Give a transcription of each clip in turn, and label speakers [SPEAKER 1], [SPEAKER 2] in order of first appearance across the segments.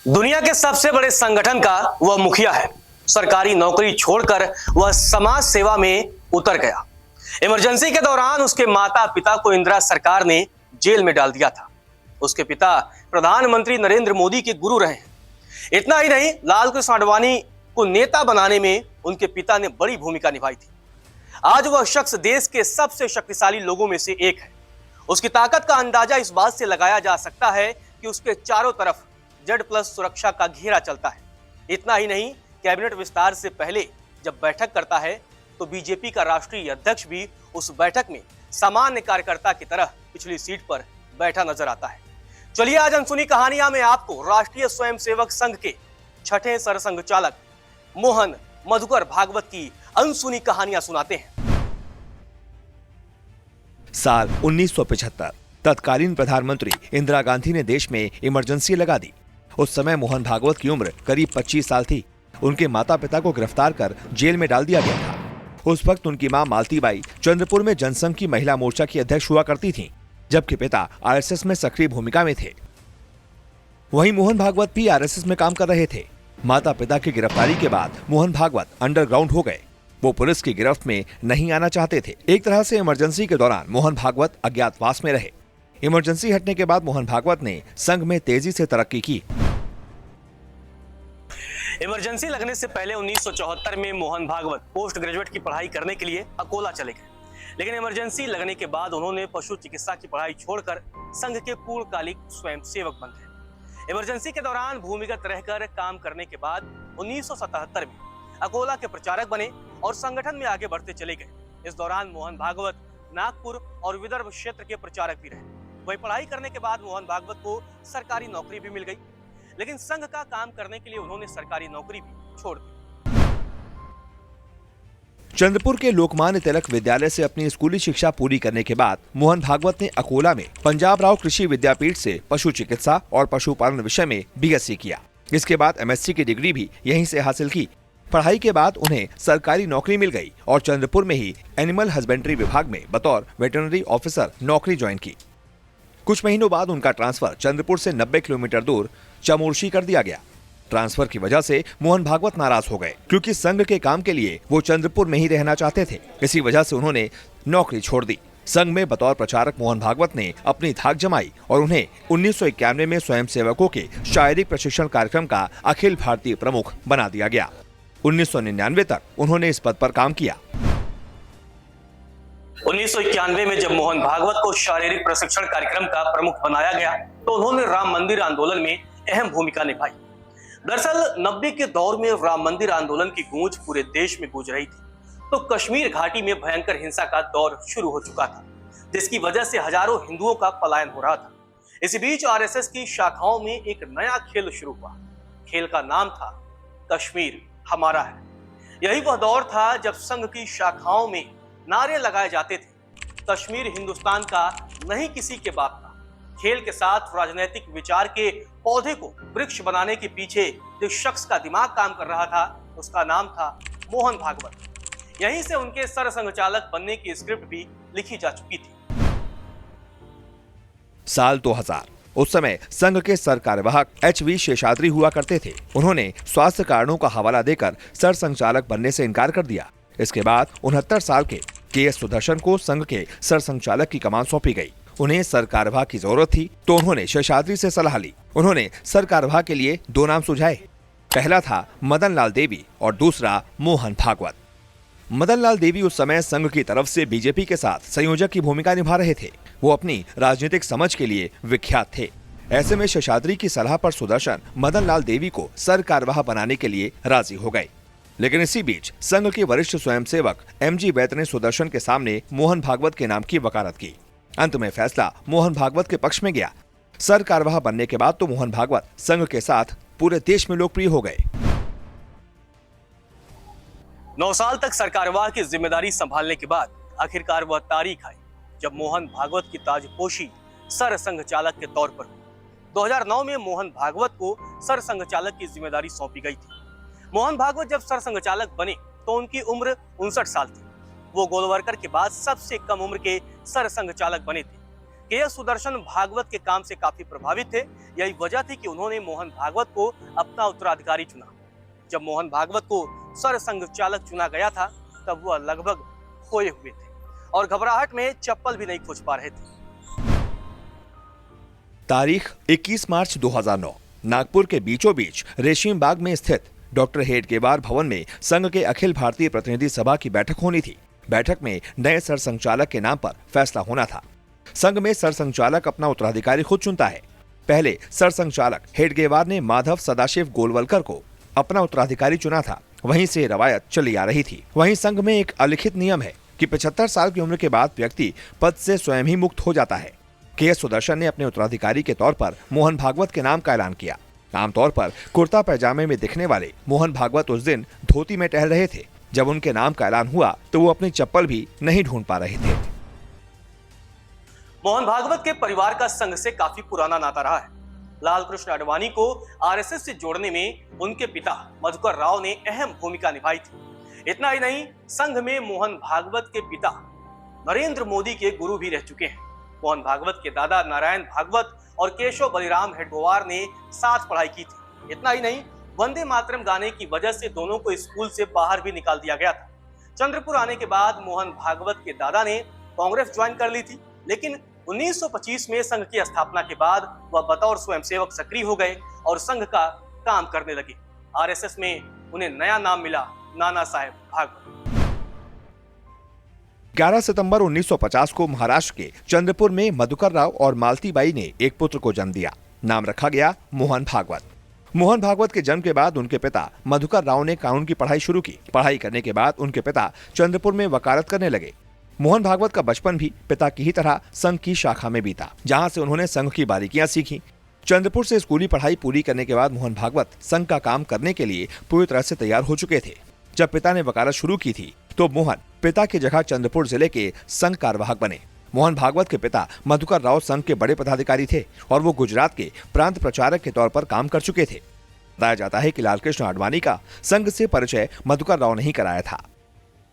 [SPEAKER 1] दुनिया के सबसे बड़े संगठन का वह मुखिया है। सरकारी नौकरी छोड़कर वह समाज सेवा में उतर गया। इमरजेंसी के दौरान उसके माता पिता को इंदिरा सरकार ने जेल में डाल दिया था। उसके पिता प्रधानमंत्री नरेंद्र मोदी के गुरु रहे हैं। इतना ही नहीं, लाल कृष्ण आडवाणी को नेता बनाने में उनके पिता ने बड़ी भूमिका निभाई थी। आज वह शख्स देश के सबसे शक्तिशाली लोगों में से एक है। उसकी ताकत का अंदाजा इस बात से लगाया जा सकता है कि उसके चारों तरफ Z+ सुरक्षा का घेरा चलता है। इतना ही नहीं, कैबिनेट विस्तार से पहले जब बैठक करता है तो बीजेपी का राष्ट्रीय अध्यक्ष भी उस बैठक में सामान्य कार्यकर्ता की तरह पिछली सीट पर बैठा नजर आता है। चलिए आज अनसुनी कहानियां में आपको राष्ट्रीय स्वयंसेवक संघ के छठे सरसंघचालक मोहन मधुकर भागवत की अनसुनी कहानियां सुनाते हैं।
[SPEAKER 2] साल 1975 तत्कालीन प्रधानमंत्री इंदिरा गांधी ने देश में इमरजेंसी लगा दी। उस समय मोहन भागवत की उम्र करीब 25 साल थी। उनके माता पिता को गिरफ्तार कर जेल में डाल दिया गया था। उस वक्त उनकी मां मालतीबाई चंद्रपुर में जनसंघ की महिला मोर्चा की अध्यक्ष हुआ करती थीं, जबकि पिता RSS में सक्रिय भूमिका में थे। वहीं मोहन भागवत भी RSS में काम कर रहे थे। माता पिता की गिरफ्तारी के बाद मोहन भागवत अंडरग्राउंड हो गए। वो पुलिस की गिरफ्त में नहीं आना चाहते थे। एक तरह से इमरजेंसी के दौरान मोहन भागवत अज्ञातवास में रहे। इमरजेंसी हटने के बाद मोहन भागवत ने संघ में तेजी से तरक्की की।
[SPEAKER 1] इमरजेंसी लगने से पहले 1974 में मोहन भागवत पोस्ट ग्रेजुएट की पढ़ाई करने के लिए अकोला चले गए, लेकिन इमरजेंसी लगने के बाद उन्होंने पशु चिकित्सा की पढ़ाई छोड़कर संघ के पूर्णकालिक स्वयंसेवक बन गए। इमरजेंसी के दौरान भूमिगत रहकर काम करने के बाद 1977 में अकोला के प्रचारक बने और संगठन में आगे बढ़ते चले गए। इस दौरान मोहन भागवत नागपुर और विदर्भ क्षेत्र के प्रचारक भी रहे। वही पढ़ाई करने के बाद मोहन भागवत को सरकारी नौकरी भी मिल गई, लेकिन संघ का काम करने के लिए उन्होंने सरकारी नौकरी भी छोड़ दी।
[SPEAKER 2] चंद्रपुर के लोकमान्य तिलक विद्यालय से अपनी स्कूली शिक्षा पूरी करने के बाद मोहन भागवत ने अकोला में पंजाब राव कृषि विद्यापीठ से पशु चिकित्सा और पशुपालन विषय में BSc किया। इसके बाद MSc की डिग्री भी यहीं से हासिल की। पढ़ाई के बाद उन्हें सरकारी नौकरी मिल गई और चंद्रपुर में ही एनिमल हस्बेंड्री विभाग में बतौर वेटरनरी ऑफिसर नौकरी ज्वाइन की। कुछ महीनों बाद उनका ट्रांसफर चंद्रपुर से 90 किलोमीटर दूर चमोर्शी कर दिया गया। ट्रांसफर की वजह से मोहन भागवत नाराज हो गए, क्योंकि संघ के काम के लिए वो चंद्रपुर में ही रहना चाहते थे। इसी वजह से उन्होंने नौकरी छोड़ दी। संघ में बतौर प्रचारक मोहन भागवत ने अपनी धाक जमाई और उन्हें 1991 में स्वयंसेवकों के शारीरिक प्रशिक्षण कार्यक्रम का अखिल भारतीय प्रमुख बना दिया गया। 1999 तक उन्होंने इस पद पर काम किया।
[SPEAKER 1] 1991 में जब मोहन भागवत को शारीरिक प्रशिक्षण कार्यक्रम का प्रमुख बनाया गया तो उन्होंने राम मंदिर आंदोलन में अहम भूमिका निभाई। दरअसल 90 के दौर में राम मंदिर आंदोलन की गूंज पूरे देश में गूंज रही थी, तो कश्मीर घाटी में भयंकर हिंसा का दौर शुरू हो चुका था, जिसकी वजह से हजारों हिंदुओं का पलायन हो रहा था। इसी बीच RSS की शाखाओं में एक नया खेल शुरू हुआ। खेल का नाम था कश्मीर हमारा है। यही वह दौर था जब संघ की शाखाओं में नारे लगाए जाते थे, कश्मीर हिंदुस्तान का नहीं किसी के बाप का। खेल के साथ राजनीतिक विचार के पौधे को वृक्ष बनाने के पीछे जिस शख्स का दिमाग काम कर रहा था, उसका नाम था मोहन भागवत। यहीं से उनके सरसंघचालक बनने की स्क्रिप्ट भी लिखी जा चुकी थी।
[SPEAKER 2] साल 2000 उस समय संघ के सरकार्यवाहक HV शेषाद्री हुआ करते थे। उन्होंने स्वास्थ्य कारणों का हवाला देकर सरसंघचालक बनने से इनकार कर दिया। इसके बाद 69 साल के KS सुदर्शन को संघ के सरसंघचालक की कमान सौंपी गई। उन्हें सरकार्यवाह की जरूरत थी तो उन्होंने शेषाद्री से सलाह ली। उन्होंने सरकार्यवाह के लिए 2 नाम सुझाए। पहला था मदन लाल देवी और दूसरा मोहन भागवत। मदन लाल देवी उस समय संघ की तरफ से बीजेपी के साथ संयोजक की भूमिका निभा रहे थे। वो अपनी राजनीतिक समझ के लिए विख्यात थे। ऐसे में शेषाद्री की सलाह पर सुदर्शन मदन लाल देवी को सरकार्यवाह बनाने के लिए राजी हो गए। लेकिन इसी बीच संघ के वरिष्ठ स्वयंसेवक MG वैद्य ने सुदर्शन के सामने मोहन भागवत के नाम की वकालत की। अंत में फैसला मोहन भागवत के पक्ष में गया। सरकार्यवाह बनने के बाद तो मोहन भागवत संघ के साथ पूरे देश में लोकप्रिय हो गए।
[SPEAKER 1] 9 साल तक सरकार्यवाह की जिम्मेदारी संभालने के बाद आखिरकार वह तारीख आई जब मोहन भागवत की ताजपोशी सरसंघचालक के तौर पर 2009 में मोहन भागवत को सरसंघचालक की जिम्मेदारी सौंपी गई थी। मोहन भागवत जब सरसंघचालक बने तो उनकी उम्र 59 साल थी। वो गोलवलकर के बाद सबसे कम उम्र के सरसंघचालक बने थे। के.एस. सुदर्शन भागवत के काम से काफी प्रभावित थे। यही वजह थी कि उन्होंने मोहन भागवत को अपना उत्तराधिकारी चुना। जब मोहन भागवत को सर संघचालक चुना गया था तब वह लगभग खोए हुए थे और घबराहट में चप्पल भी नहीं खोज पा रहे थे।
[SPEAKER 2] तारीख 21 मार्च 2009 नागपुर के बीचों बीच रेशीम बाग में स्थित डॉक्टर हेडगेवार भवन में संघ के अखिल भारतीय प्रतिनिधि सभा की बैठक होनी थी। बैठक में नए सर संचालक के नाम पर फैसला होना था। संघ में सर संचालक अपना उत्तराधिकारी खुद चुनता है। पहले सर संचालक हेडगेवार ने माधव सदाशिव गोलवलकर को अपना उत्तराधिकारी चुना था। वहीं से रवायत चली आ रही थी। वहीं संघ में एक अलिखित नियम है कि 75 साल की उम्र के बाद व्यक्ति पद से स्वयं ही मुक्त हो जाता है। के.एस. सुदर्शन ने अपने उत्तराधिकारी के तौर पर मोहन भागवत के नाम का ऐलान किया। आमतौर पर कुर्ता पैजामे में दिखने वाले मोहन भागवत उस दिन धोती में टहल रहे थे। जब उनके नाम का ऐलान हुआ तो वो अपनी चप्पल भी नहीं ढूंढ पा रहे थे।
[SPEAKER 1] मोहन भागवत के परिवार का संघ से काफी पुराना नाता रहा है। लाल कृष्ण आडवाणी को आरएसएस से जोड़ने में उनके पिता मधुकर राव ने अहम भूमिका निभाई थी। इतना ही नहीं, संघ में मोहन भागवत के पिता नरेंद्र मोदी के गुरु भी रह चुके हैं। मोहन भागवत के दादा नारायण भागवत और केशव बलिराम हेडगेवार ने साथ पढ़ाई की थी। इतना ही नहीं, वंदे मातरम गाने की वजह से दोनों को स्कूल से बाहर भी निकाल दिया गया था। चंद्रपुर आने के बाद मोहन भागवत के दादा ने कांग्रेस ज्वाइन कर ली थी, लेकिन 1925 में संघ की स्थापना के बाद वह बतौर स्वयंसेवक सक्रिय हो गए और संघ का काम करने लगे। आरएसएस में उन्हें नया नाम मिला, नाना साहेब भागवत।
[SPEAKER 2] 11 सितंबर 1950 को महाराष्ट्र के चंद्रपुर में मधुकर राव और मालतीबाई ने एक पुत्र को जन्म दिया। नाम रखा गया मोहन भागवत। मोहन भागवत के जन्म के बाद उनके पिता मधुकर राव ने कानून की पढ़ाई शुरू की। पढ़ाई करने के बाद उनके पिता चंद्रपुर में वकालत करने लगे। मोहन भागवत का बचपन भी पिता की ही तरह संघ की शाखा में बीता, जहां से उन्होंने संघ की बारीकियां सीखी। चंद्रपुर से स्कूली पढ़ाई पूरी करने के बाद मोहन भागवत संघ का काम करने के लिए पूरी तरह से तैयार हो चुके थे। जब पिता ने वकालत शुरू की थी तो मोहन पिता की जगह चंद्रपुर जिले के संघ कार्यवाहक बने। मोहन भागवत के पिता मधुकर राव संघ के बड़े पदाधिकारी थे और वो गुजरात के प्रांत प्रचारक के तौर पर काम कर चुके थे। बताया जाता है कि लालकृष्ण आडवाणी का संघ से परिचय मधुकर राव ने ही कराया था।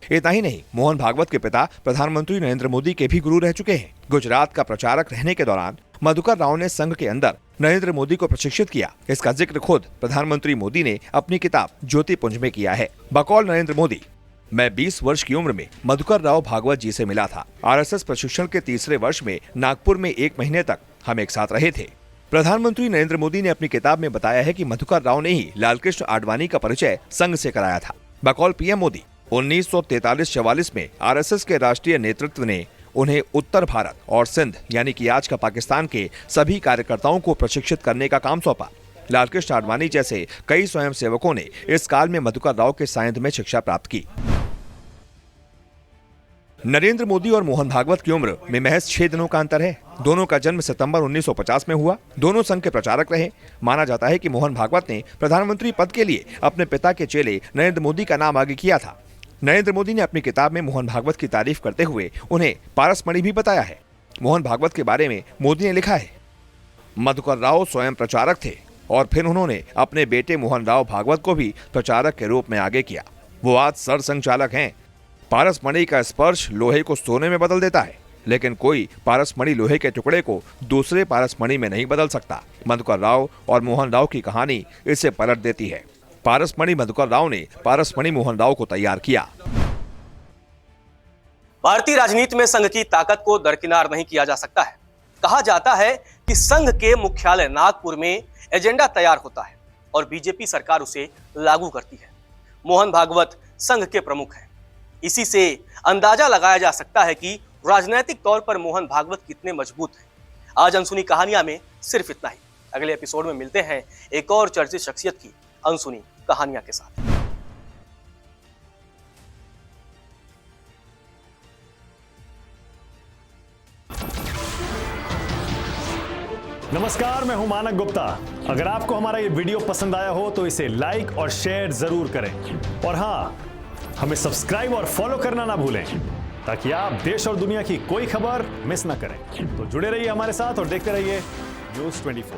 [SPEAKER 2] इतना ही नहीं, मोहन भागवत के पिता प्रधानमंत्री नरेंद्र मोदी के भी गुरु रह चुके हैं। गुजरात का प्रचारक रहने के दौरान मधुकर राव ने संघ के अंदर नरेंद्र मोदी को प्रशिक्षित किया। इसका जिक्र खुद प्रधानमंत्री मोदी ने अपनी किताब ज्योतिपुंज में किया है। बकौल नरेंद्र मोदी, मैं 20 वर्ष की उम्र में मधुकर राव भागवत जी से मिला था। आरएसएस प्रशिक्षण के तीसरे वर्ष में नागपुर में 1 महीने तक हम एक साथ रहे थे। प्रधानमंत्री नरेंद्र मोदी ने अपनी किताब में बताया है कि मधुकर राव ने ही लालकृष्ण आडवाणी का परिचय संघ से कराया था। बकौल पीएम मोदी, 1943-44 में आरएसएस के राष्ट्रीय नेतृत्व ने उन्हें उत्तर भारत और सिंध यानी कि आज का पाकिस्तान के सभी कार्यकर्ताओं को प्रशिक्षित करने का काम सौंपा। लालकृष्ण आडवाणी जैसे कई स्वयंसेवकों ने इस काल में मधुकर राव के सानिध्य में शिक्षा प्राप्त की। नरेंद्र मोदी और मोहन भागवत की उम्र में महज 6 दिनों का अंतर है। दोनों का जन्म सितंबर 1950 में हुआ। दोनों संघ के प्रचारक रहे। माना जाता है कि मोहन भागवत ने प्रधानमंत्री पद के लिए अपने पिता के चेले नरेंद्र मोदी का नाम आगे किया था। नरेंद्र मोदी ने अपनी किताब में मोहन भागवत की तारीफ करते हुए उन्हें पारसमणि भी बताया है। मोहन भागवत के बारे में मोदी ने लिखा है, मधुकर राव स्वयं प्रचारक थे और फिर उन्होंने अपने बेटे मोहन राव भागवत को भी प्रचारक के रूप में आगे किया। वो आज सर संचालक हैं। पारसमणि का स्पर्श लोहे को सोने में बदल देता है, लेकिन कोई पारसमणि लोहे के टुकड़े को दूसरे पारसमणि में नहीं बदल सकता। मधुकर राव और मोहन राव की कहानी इसे पलट देती है। पारसमणि मधुकर राव ने पारसमणि मोहन राव को तैयार किया।
[SPEAKER 1] भारतीय राजनीति में संघ की ताकत को दरकिनार नहीं किया जा सकता है। कहा जाता है कि संघ के मुख्यालय नागपुर में एजेंडा तैयार होता है और बीजेपी सरकार उसे लागू करती है। मोहन भागवत संघ के प्रमुख हैं। इसी से अंदाजा लगाया जा सकता है कि राजनीतिक तौर पर मोहन भागवत कितने मजबूत हैं। आज अनसुनी कहानियां में सिर्फ इतना ही। अगले एपिसोड में मिलते हैं एक और चर्चित शख्सियत की अनसुनी कहानियां के साथ।
[SPEAKER 3] नमस्कार, मैं हूं मानक गुप्ता। अगर आपको हमारा ये वीडियो पसंद आया हो तो इसे लाइक और शेयर जरूर करें और हां, हमें सब्सक्राइब और फॉलो करना ना भूलें ताकि आप देश और दुनिया की कोई खबर मिस ना करें। तो जुड़े रहिए हमारे साथ और देखते रहिए न्यूज़ 24।